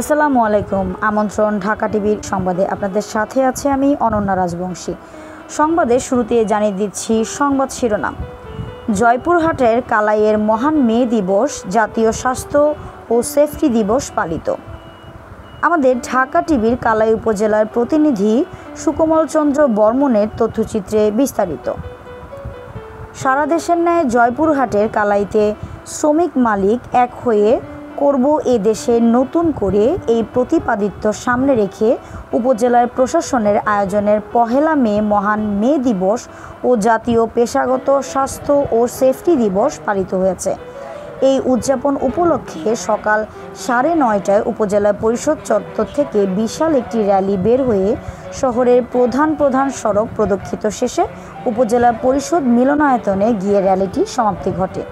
আসসালামু আলাইকুম। আমন্ত্রণ ঢাকা টিভির সংবাদে আপনাদের সাথে আছে আমি অনন্যা রাজবংশী। সংবাদের শুরুতে জানিয়ে দিচ্ছি সংবাদ শিরোনাম। জয়পুরহাটের কালাইয়ের মহান মে দিবস, জাতীয় স্বাস্থ্য ও সেফটি দিবস পালিত। আমাদের ঢাকা টিভির কালাই উপজেলার প্রতিনিধি সুকোমল চন্দ্র বর্মনের তথ্যচিত্রে বিস্তারিত। সারা দেশের ন্যায় জয়পুরহাটের কালাইতে শ্রমিক মালিক এক হয়ে করব এ দেশে নতুন করে এই প্রতিপাদিত্য সামনে রেখে উপজেলার প্রশাসনের আয়োজনের পহেলা মে মহান মে দিবস ও জাতীয় পেশাগত স্বাস্থ্য ও সেফটি দিবস পালিত হয়েছে। এই উদযাপন উপলক্ষে সকাল 9:30টায় উপজেলা পরিষদ চত্বর থেকে বিশাল একটি র্যালি বের হয়ে শহরের প্রধান সড়ক প্রদক্ষিত শেষে উপজেলা পরিষদ মিলনায়তনে গিয়ে র্যালিটি সমাপ্তি ঘটে।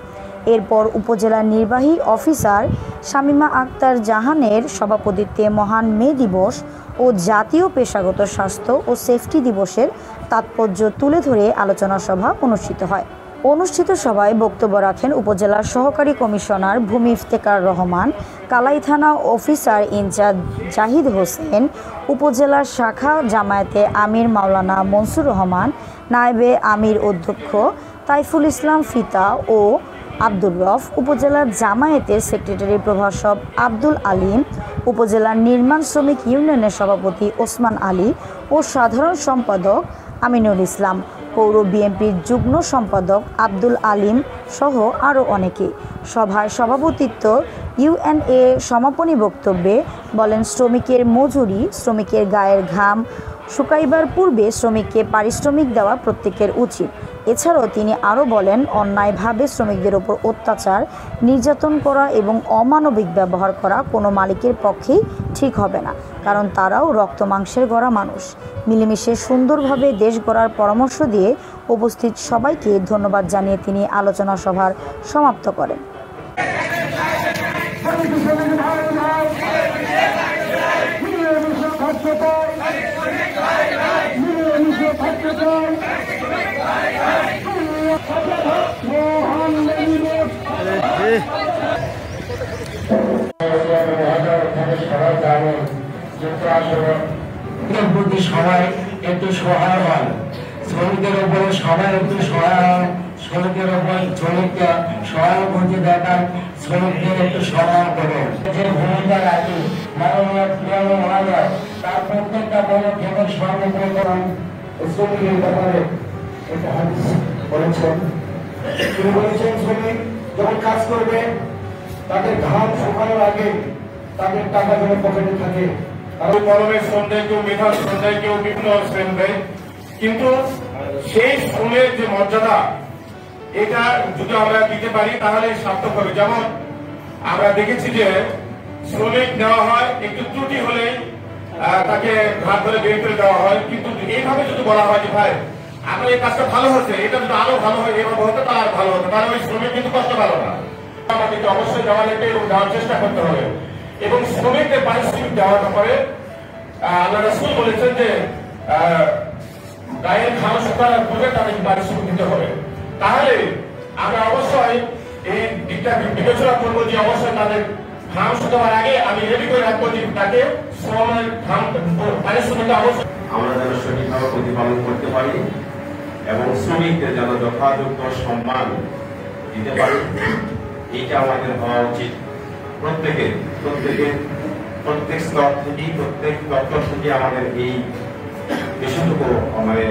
এরপর উপজেলা নির্বাহী অফিসার শামিমা আক্তার জাহানের সভাপতিত্বে মহান মে দিবস ও জাতীয় পেশাগত স্বাস্থ্য ও সেফটি দিবসের তাৎপর্য তুলে ধরে আলোচনা সভা অনুষ্ঠিত হয়। অনুষ্ঠিত সভায় বক্তব্য রাখেন উপজেলার সহকারী কমিশনার ভূমি ইফতেখার রহমান, কালাই থানা অফিসার ইনচার্জ জাহিদ হোসেন, উপজেলার শাখা জামায়াতে আমির মাওলানা মনসুর রহমান, নায়েবে আমির অধ্যক্ষ তাইফুল ইসলাম ফিতা ও আব্দুর রফ, উপজেলার জামায়াতের সেক্রেটারি প্রভাষক আব্দুল আলিম, উপজেলার নির্মাণ শ্রমিক ইউনিয়নের সভাপতি ওসমান আলী ও সাধারণ সম্পাদক আমিনুল ইসলাম, পৌর বিএনপির যুগ্ম সম্পাদক আব্দুল আলিম সহ আরও অনেকে। সভায় সভাপতিত্ব ইউএনএ সমাপনী বক্তব্যে বলেন, শ্রমিকের মজুরি, শ্রমিকের গায়ের ঘাম শুকাইবার পূর্বে শ্রমিককে পারিশ্রমিক দেওয়া প্রত্যেকের উচিত। এছাড়াও তিনি আরও বলেন, অন্যায়ভাবে শ্রমিকদের ওপর অত্যাচার, নির্যাতন করা এবং অমানবিক ব্যবহার করা কোনো মালিকের পক্ষেই ঠিক হবে না, কারণ তারাও রক্ত মাংসের গড়া মানুষ। মিলেমিশে সুন্দরভাবে দেশ গড়ার পরামর্শ দিয়ে উপস্থিত সবাইকে ধন্যবাদ জানিয়ে তিনি আলোচনা সভার সমাপ্ত করেন। সবাই একটু সহায় হন, শ্রমিকদের উপরে সবাই একটু সহায় হন, শ্রমিকের উপর শ্রমিককে সহানুভূতি দেখান, শ্রমিকদের একটু সহায় করুন। যে ভূমিকা রাখি মাননীয় পুরানো মহাজয় তার প্রত্যেকটা পদক্ষেপের সর্বোপরি করুন। শ্রমিকের ব্যাপারে একটা হাদিস বলেছেন, তিনি বলেছেন শ্রমিক যখন কাজ করবে তাদের ঘাম শুকানোর আগে তাদের টাকা যেন পকেটে থাকে। কলমের শ্রম দেয়, কেউ মেধার শ্রম দেয়, কেউ বিভিন্ন শ্রম দেয়, কিন্তু সেই শ্রমের যে মর্যাদা এটা যদি আমরা দিতে পারি তাহলে সার্থক হবে। যেমন আমরা দেখেছি যে শ্রমিক দেওয়া হয়, একটু ত্রুটি হলেই তাকে ঘাট ধরে বের করে দেওয়া হয়, কিন্তু এইভাবে যদি বলা হয় যে ভাই আপনার এই কাজটা ভালো হচ্ছে, এটা যদি আরো ভালো হয় এভাবে হতো তার ভালো হতো, তাহলে ওই শ্রমিক কিন্তু কষ্ট ভালো না। আমাদেরকে অবশ্যই দেওয়া লাগবে এবং দেওয়ার চেষ্টা করতে হবে। এবং শ্রমিকদের পারিশ্রমিক দেওয়ার ব্যাপারে আল্লাহ রাসূল বলেছেন যে গায়ের ঘাম শুকানোর পূর্বে তাদের পারিশ্রমিক দিতে হবে। তাহলে আমরা অবশ্যই এই দিকটা বিবেচনা করবো যে অবশ্যই তাদের ঘাম শুকানোর আগে আমি রেডি করে রাখবো যে তাকে শ্রমের ঘাম পারিশ্রমিকটা অবশ্যই আমরা যেন সঠিকভাবে প্রতিপালন করতে পারি এবং শ্রমিকদের যেন যথাযথ সম্মান দিতে পারি, এইটা আমাদের হওয়া উচিত। প্রত্যেক স্তর থেকে, প্রত্যেক দপ্তর থেকে আমাদের এই বিষয়টুকু মানে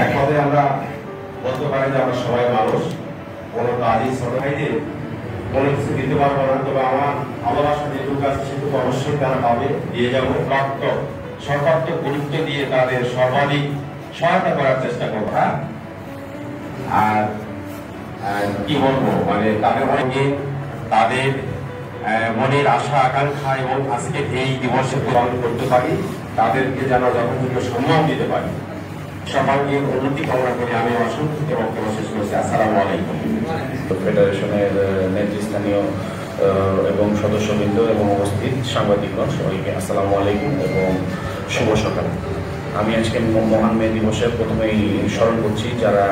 এক কথায় আমরা বলতে পারি যে আমরা সবাই মানুষ, কোনো কাজই ছোট ভাইতে কোনো কিছু দিতে পারবো না, তবে আমার ভালোবাসা যেটুকু আছে সেটুকু অবশ্যই তারা পাবে, দিয়ে যাবো। সরকার তো গুরুত্ব দিয়ে তাদের সর্বাধিক সহায়তা করার চেষ্টা করবো। হ্যাঁ, আর কি বলবো, মানে তাদের অনেকে তাদের মনের আশা আকাঙ্ক্ষা এবং আজকে এই দিবসে পালন করতে পারি, তাদেরকে যেন যথাযথ সম্মান দিতে পারি। সবাইকে উন্নতি কামনা করে আমি অসংখ্য বক্তব্য শেষ করছি। আসসালামু আলাইকুম। ফেডারেশনের নেতৃস্থানীয় এবং সদস্যবৃন্দ এবং উপস্থিত সাংবাদিকগণ সবাইকে আসসালামু আলাইকুম এবং শুভ সকাল। আমি আজকে মহান মে দিবসে প্রথমেই স্মরণ করছি যারা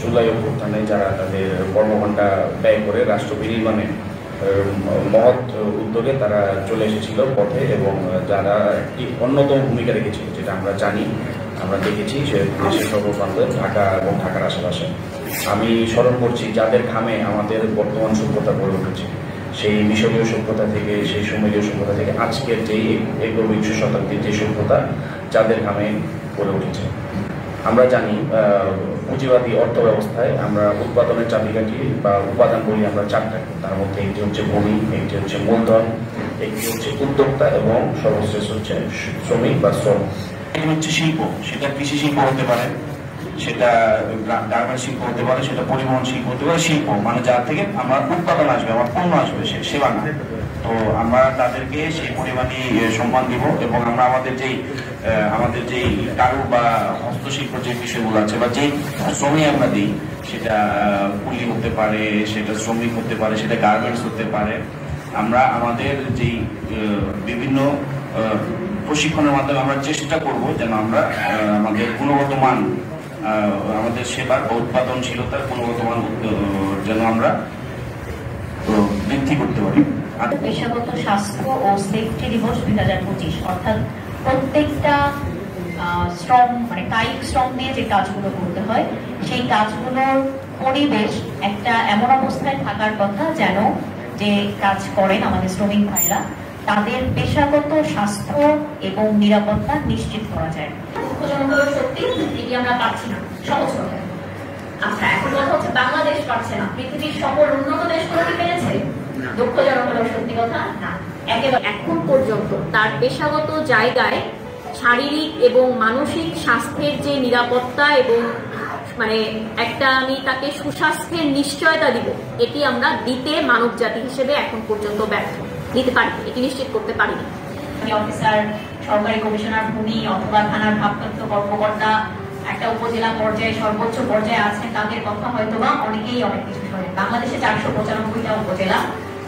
জুলাই অভ্যুত্থানে যারা তাদের কর্মঘণ্টা ব্যয় করে রাষ্ট্র বিনির্মাণে মহৎ উদ্যোগে তারা চলে এসেছিল পথে, এবং যারা একটি অন্যতম ভূমিকা রেখেছিল, যেটা আমরা জানি, আমরা দেখেছি সে দেশের সর্বপ্রান্তে, ঢাকা এবং ঢাকার আশেপাশে। আমি স্মরণ করছি যাদের ঘামে আমাদের বর্তমান সভ্যতা গড়ে উঠেছে, সেই মিশরীয় সভ্যতা থেকে, সেই সুমেরীয় সভ্যতা থেকে আজকের যেই একবিংশ শতাব্দীর যে সভ্যতা যাদের ঘামে গড়ে উঠেছে। আমরা জানি পুঁজিবাদী অর্থ ব্যবস্থায় আমরা উৎপাদনের চাবিকাঠি বা উপাদান বলি আমরা চারটা। তার মধ্যে একটি হচ্ছে ভূমি, একটি হচ্ছে মূলধন, একটি হচ্ছে উদ্যোক্তা, এবং সর্বশেষ হচ্ছে শ্রমিক বা শ্রম। এটি হচ্ছে শিল্প, সেটা কৃষি শিল্প হতে পারে, সেটা গার্মেন্টস শিল্প হতে পারে, সেটা পরিবহন শিল্প হতে পারে। শিল্প মানে যার থেকে আমার উৎপাদন আসবে, আমার পণ্য আসবে, সে সেবা না। তো আমরা তাদেরকে সেই পরিমাণে সম্মান দিব, এবং আমরা আমাদের যেই কারু বা হস্তশিল্প যে বিষয়গুলো আছে বা যেই শ্রমিক আমরা দিই, সেটা কুলি হতে পারে, সেটা শ্রমিক হতে পারে, সেটা গার্মেন্টস হতে পারে। আমরা আমাদের যেই বিভিন্ন প্রশিক্ষণের মাধ্যমে আমরা চেষ্টা করব যেন আমরা আমাদের গুণগত মান, আমাদের সেবার বা উৎপাদনশীলতার গুণগত মান যেন আমরা বৃদ্ধি করতে পারি। পেশাগত স্বাস্থ্য ও সেফটি দিবস 2025, অর্থাৎ প্রত্যেকটা শ্রম মানে কায়িক শ্রম নিয়ে যে কাজগুলো করতে হয়, সেই কাজগুলোর পরিবেশ একটা এমন অবস্থায় থাকার কথা যেন যে কাজ করেন আমাদের শ্রমিক ভাইরা, তাদের পেশাগত স্বাস্থ্য এবং নিরাপত্তা নিশ্চিত করা যায়। দুঃখজনক হলো সত্যি এটি আমরা পাচ্ছি না, সহজ কথা। আচ্ছা, এখন কথা হচ্ছে বাংলাদেশ পারছে না, পৃথিবীর সকল উন্নত দেশগুলো কি পেরেছে? দুঃখজনক হলো সত্যি কথা না। একেবারে এখন পর্যন্ত তার পেশাগত জায়গায় শারীরিক এবং মানসিক স্বাস্থ্যের যে নিরাপত্তা এবং মানে একটা আমি তাকে সুস্বাস্থ্যের নিশ্চয়তা দিব, এটি আমরা দিতে মানব জাতি হিসেবে এখন পর্যন্ত ব্যর্থ। দিতে পারি, এটি নিশ্চিত করতে পারিনি। অফিসার, সরকারি কমিশনার ভূমি অথবা থানার ভারপ্রাপ্ত কর্মকর্তা একটা উপজেলা পর্যায়ে সর্বোচ্চ পর্যায়ে আছেন, তাদের কথা হয়তো বা অনেকেই অনেক কিছু শোনেন। বাংলাদেশে 495টা উপজেলা।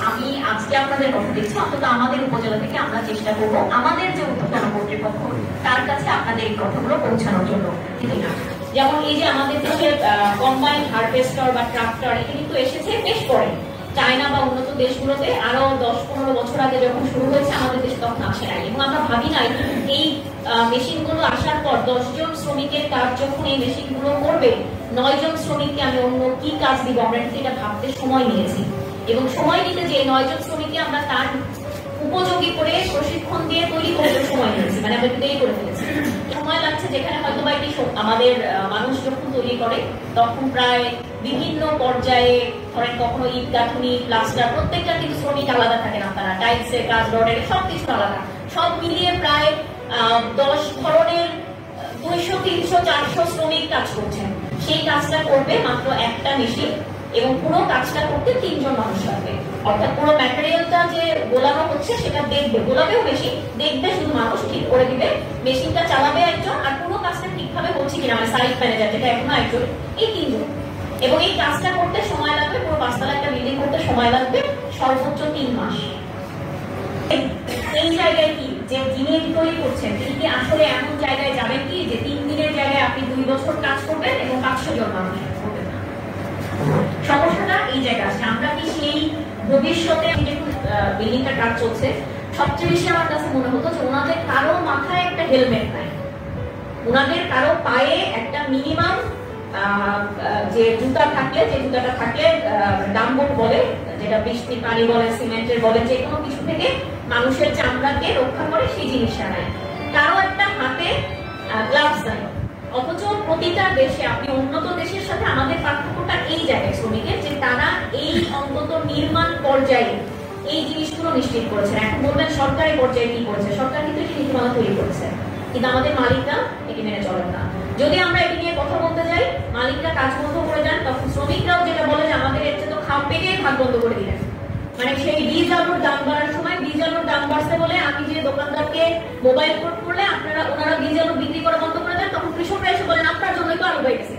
আমি আজকে আপনাদের কথা দিচ্ছি, অন্তত আমাদের উপজেলা থেকে আমরা চেষ্টা করব আমাদের যে ঊর্ধ্বতন কর্তৃপক্ষ তার কাছে আপনাদের এই কথাগুলো পৌঁছানোর জন্য। যেমন এই যে আমাদের দেশের কম্বাইন্ড হারভেস্টার বা ট্রাক্টর, এটি কিন্তু এসেছে বেশ পরে। চায়না বা উন্নত দেশগুলোতে আরো 10-15 বছর আগে যখন শুরু হয়েছে, আমাদের দেশে তখন আসে নাই, এবং আমরা ভাবি নাই এই মেশিনগুলো আসার পর 10 জন শ্রমিকের কাজ যখন এই মেশিনগুলো করবে, 9 জন শ্রমিককে আমি অন্য কি কাজ দিব, আমরা কিন্তু এটা ভাবতে সময় নিয়েছি। এবং সময় নিতে যে 9 জন শ্রমিককে আমরা তার উপযোগী করে প্রশিক্ষণ দিয়ে তৈরি করতে সময় নিয়েছি, মানে আমরা দেরি করে ফেলেছি। সময় লাগছে, যেখানে হয়তো বা এটি আমাদের মানুষ যখন তৈরি করে তখন প্রায় বিভিন্ন পর্যায়ে, ধরেন কখনো ইট গাঁথনি, প্লাস্টার, প্রত্যেকটা কিন্তু শ্রমিক আলাদা থাকেন, আপনারা টাইলসের কাজ, রডের, সবকিছু আলাদা, সব মিলিয়ে প্রায় 10 ধরনের 200, 300, 400 শ্রমিক কাজ করছেন। সেই কাজটা করবে মাত্র একটা মেশিন, এবং পুরো কাজটা করতে 3 জন মানুষ লাগবে। অর্থাৎ পুরো ম্যাটেরিয়ালটা যে গোলানো হচ্ছে সেটা দেখবে, গোলাবেও মেশিন, দেখবে শুধু মানুষ, ঠিক করে দিবে, মেশিনটা চালাবে একজন, আর পুরো কাজটা ঠিকভাবে হচ্ছে কিনা মানে সাইট ম্যানেজার, যেটা এখনো একজন, এই 3 জন। এবং এই কাজটা করতে সময় লাগবে, পুরো 5 তলা একটা বিল্ডিং করতে সময় লাগবে সর্বোচ্চ 3 মাস। এই জায়গায় কি যে যিনি তৈরি করছেন, তিনি কি আসলে এমন জায়গায় যাবেন কি যে 3 দিনের জায়গায় আপনি 2 বছর কাজ করবেন এবং 500 জন মানুষ করবেন না? সমস্যাটা এই জায়গায় আছে। আমরা কি সেই ভবিষ্যতে বিল্ডিংটা কাজ চলছে, সবচেয়ে বেশি আমার কাছে মনে হতো যে ওনাদের কারো মাথায় একটা হেলমেট নাই, ওনাদের কারো পায়ে একটা মিনিমাম যে জুতা থাকলে, যে জুতাটা থাকলে ডাম্বুট বলে, যেটা বৃষ্টি পানি বলে, সিমেন্টের বলে, যে কোনো কিছু থেকে মানুষের চামড়াকে রক্ষা করে, সেই জিনিসটা নাই। কারো একটা হাতে গ্লাভস নাই। অথচ প্রতিটা দেশে, আপনি উন্নত দেশের সাথে আমাদের পার্থক্যটা এই জায়গায় শ্রমিকের, যে তারা এই অন্তত নির্মাণ পর্যায়ে এই জিনিসগুলো নিশ্চিত করেছে। এখন বলবেন সরকারি পর্যায়ে কি করেছে, সরকার কিন্তু এটি নীতিমালা তৈরি করেছে, কিন্তু আমাদের মালিকরা এটি মেনে চলেন না। যদি আমরা এটি নিয়ে কথা বলতে যাই, মালিকরা কাজ বন্ধ করে যান, তখন শ্রমিকরাও যেটা বলে যে আমাদের এর চেয়ে তো খাপ পেকে ভাগ বন্ধ করে দিলেন। মানে সেই বীজ আলুর দাম বাড়ার সময় বীজ আলুর দাম বাড়ছে বলে আমি যে দোকানদারকে মোবাইল ফোন করলে ওনারা বীজ আলু বিক্রি করা বন্ধ করে দেন, তখন কৃষকরা এসে বলেন আপনার জন্যই তো আলু হয়ে গেছে।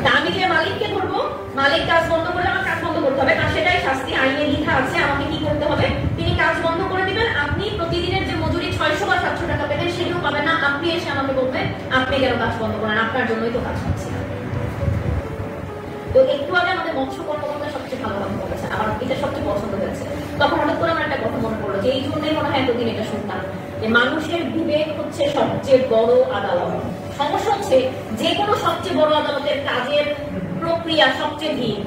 তা আমি যে মালিককে ধরবো, মালিক কাজ বন্ধ করলে আমার কাজ বন্ধ করতে হবে, আর সেটাই শাস্তি আইনে লেখা আছে। আমাকে কি করতে হবে? তিনি কাজ বন্ধ করে দিবেন, আপনি প্রতিদিনের যে মজুরি 600 বা 700 টাকা পেতেন সেটাও পাবেন না। আপনি এসে আমাকে বলবেন আপনি কেন কাজ বন্ধ করেন, আপনার জন্যই তো কাজ হচ্ছে না। তো একটু আগে আমাদের মৎস্য কর্মকর্তা সবচেয়ে ভালো কথা বলেছে, আমার এটা সবচেয়ে পছন্দ হয়েছে। তখন হঠাৎ করে আমার একটা কথা মনে পড়লো যে এই জন্যই মনে হয় এতদিন এটা শুনতাম যে মানুষের বিবেক হচ্ছে সবচেয়ে বড় আদালত। সমস্যা হচ্ছে যে কোনো সবচেয়ে বড় আদালতের কাজের প্রক্রিয়া সবচেয়ে ভিড়।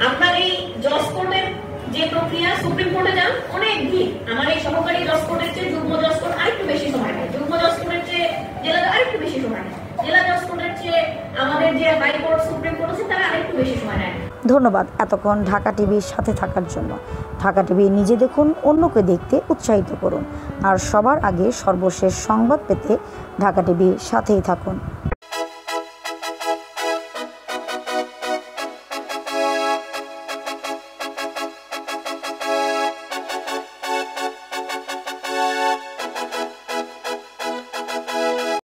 আপনার এই জজ কোর্টের যে প্রক্রিয়া সুপ্রিম কোর্টে যান অনেক ভিড়। আমার এই সহকারী জজ কোর্টের চেয়ে যুগ্ম জজ কোর্ট আরেকটু বেশি সময় নেয়, যুগ্ম জজ কোর্টের চেয়ে জেলা আরেকটু বেশি সময় নেয়, জেলা জজ কোর্টের চেয়ে আমাদের যে হাইকোর্ট সুপ্রিম কোর্ট আছে তারা আরেকটু বেশি সময় নেয়। ধন্যবাদ এতক্ষণ ঢাকা টিভির সাথে থাকার জন্য। ঢাকা টিভি নিজে দেখুন, অন্যকে দেখতে উৎসাহিত করুন, আর সবার আগে সর্বশেষ সংবাদ পেতে ঢাকা টিভির সাথেই থাকুন।